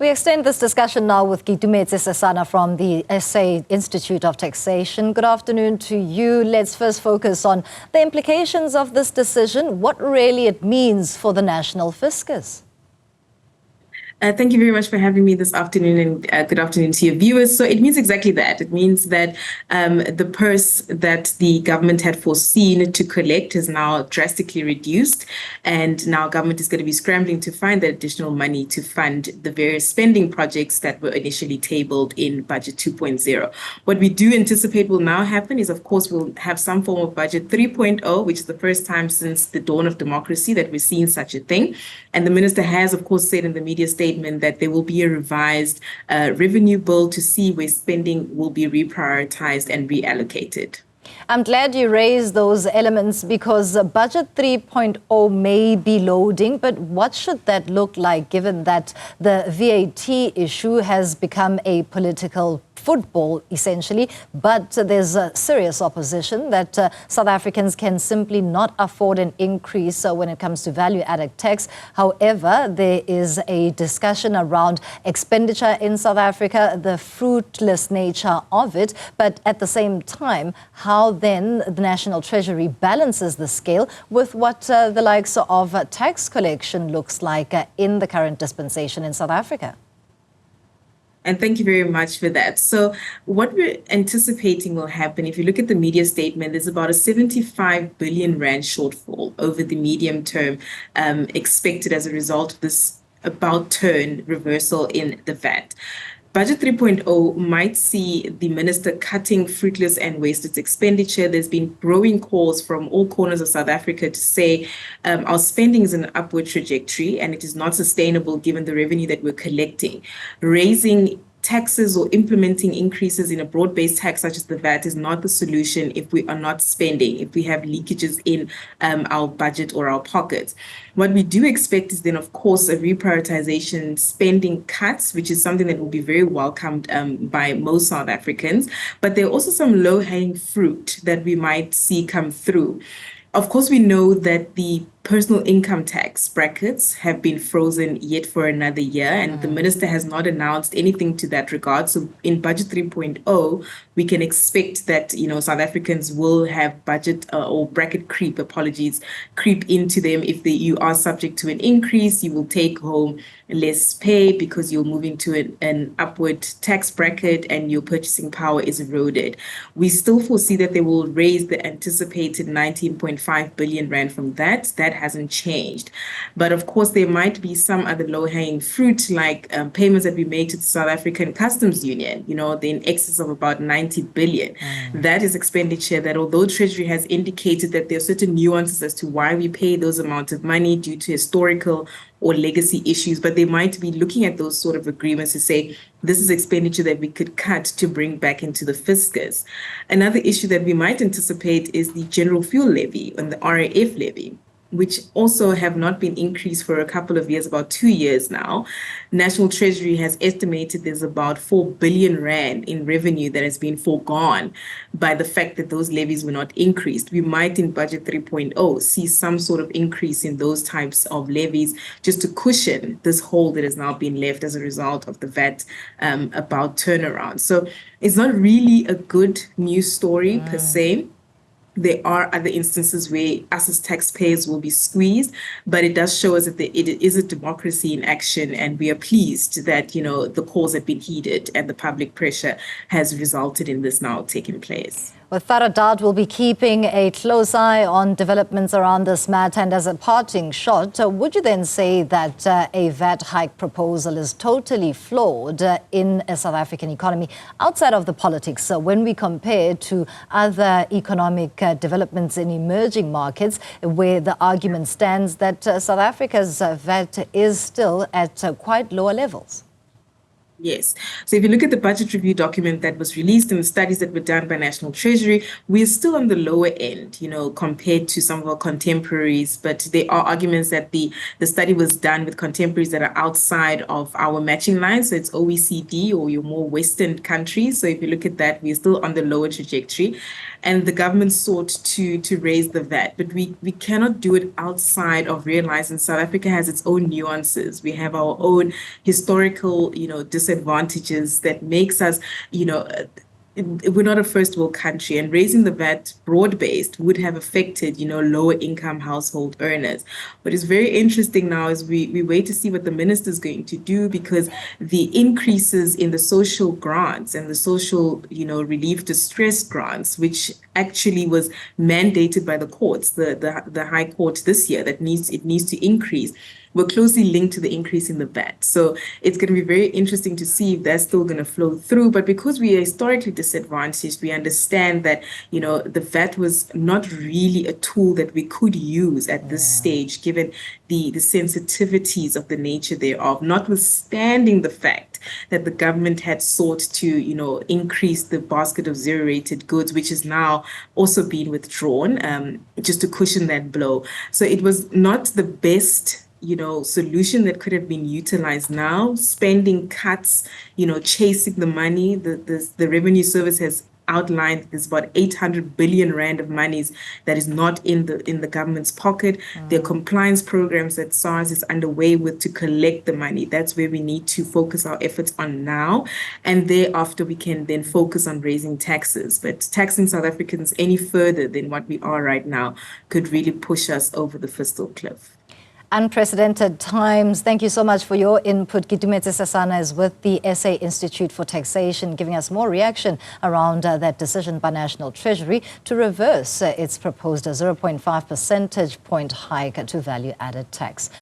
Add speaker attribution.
Speaker 1: We extend this discussion now with Keitumetse Sesana from the SA Institute of Taxation. Good afternoon to you. Let's first focus on the implications of this decision, what really it means for the national fiscus.
Speaker 2: Thank you very much for having me this afternoon, and good afternoon to your viewers. So it means exactly that. It means that the purse that the government had foreseen to collect is now drastically reduced, and now government is going to be scrambling to find that additional money to fund the various spending projects that were initially tabled in Budget 2.0. What we do anticipate will now happen is, of course, we'll have some form of Budget 3.0, which is the first time since the dawn of democracy that we're seeing such a thing. And the minister has, of course, said in the media statement that there will be a revised revenue bill to see where spending will be reprioritized and reallocated.
Speaker 1: I'm glad you raised those elements because Budget 3.0 may be loading, but what should that look like given that the VAT issue has become a political football, essentially, but there's a serious opposition that South Africans can simply not afford an increase when it comes to value-added tax. However, there is a discussion around expenditure in South Africa, the fruitless nature of it, but at the same time, how then the National Treasury balances the scale with what the likes of tax collection looks like in the current dispensation in South Africa.
Speaker 2: And thank you very much for that. So what we're anticipating will happen, if you look at the media statement, there's about a 75 billion rand shortfall over the medium term expected as a result of this about turn reversal in the VAT. Budget 3.0 might see the minister cutting fruitless and wasted expenditure. There's been growing calls from all corners of South Africa to say our spending is in an upward trajectory and it is not sustainable given the revenue that we're collecting. Raising taxes or implementing increases in a broad-based tax such as the VAT is not the solution if we are not spending, if we have leakages in our budget or our pockets. What we do expect is then, of course, a reprioritization spending cuts, which is something that will be very welcomed by most South Africans. But there are also some low-hanging fruit that we might see come through. Of course, we know that the personal income tax brackets have been frozen yet for another year, and the minister has not announced anything to that regard. So in Budget 3.0, we can expect that, South Africans will have budget or bracket creep into them. If you are subject to an increase, you will take home less pay because you'll move into an upward tax bracket and your purchasing power is eroded. We still foresee that they will raise the anticipated 19.5 billion rand from that. That hasn't changed. But of course, there might be some other low-hanging fruit like payments that we make to the South African Customs Union, they're in excess of about 90 billion. That is expenditure that, although Treasury has indicated that there are certain nuances as to why we pay those amounts of money due to historical or legacy issues, but they might be looking at those sort of agreements to say, this is expenditure that we could cut to bring back into the fiscus. Another issue that we might anticipate is the general fuel levy and the RAF levy, which also have not been increased for a couple of years, about 2 years now. National Treasury has estimated there's about 4 billion rand in revenue that has been foregone by the fact that those levies were not increased. We might in Budget 3.0 see some sort of increase in those types of levies just to cushion this hole that has now been left as a result of the VAT about turnaround. So it's not really a good news story per se. There are other instances where us as taxpayers will be squeezed, but it does show us that it is a democracy in action, and we are pleased that, the cause had been heeded and the public pressure has resulted in this now taking place.
Speaker 1: Without a doubt, we'll be keeping a close eye on developments around this matter. And as a parting shot, would you then say that a VAT hike proposal is totally flawed in a South African economy outside of the politics? So when we compare to other economic developments in emerging markets, where the argument stands that South Africa's VAT is still at quite lower levels?
Speaker 2: Yes. So if you look at the budget review document that was released and the studies that were done by National Treasury, we're still on the lower end, compared to some of our contemporaries. But there are arguments that the study was done with contemporaries that are outside of our matching line. So it's OECD or your more Western countries. So if you look at that, we're still on the lower trajectory. And the government sought to raise the VAT, but we cannot do it outside of realizing South Africa has its own nuances. We have our own historical, disadvantages that makes us, we're not a first world country, and raising the VAT broad-based would have affected, lower income household earners. What is very interesting now is we wait to see what the minister is going to do, because the increases in the social grants and the social, relief distress grants, which actually was mandated by the courts, the High Court this year, that it needs to increase, were closely linked to the increase in the VAT. So it's going to be very interesting to see if that's still going to flow through. But because we are historically disadvantaged, we understand that, the VAT was not really a tool that we could use at this stage, given the sensitivities of the nature thereof, notwithstanding the fact that the government had sought to, increase the basket of zero-rated goods, which is now also being withdrawn, just to cushion that blow. So it was not the best solution that could have been utilized now. Spending cuts, chasing the money. The Revenue Service has outlined there's about 800 billion rand of monies that is not in the government's pocket. There are compliance programs that SARS is underway with to collect the money. That's where we need to focus our efforts on now. And thereafter, we can then focus on raising taxes. But taxing South Africans any further than what we are right now could really push us over the fiscal cliff.
Speaker 1: Unprecedented times. Thank you so much for your input. Keitumetse Sesana is with the SA Institute for Taxation, giving us more reaction around that decision by National Treasury to reverse its proposed 0.5 percentage point hike to value-added tax.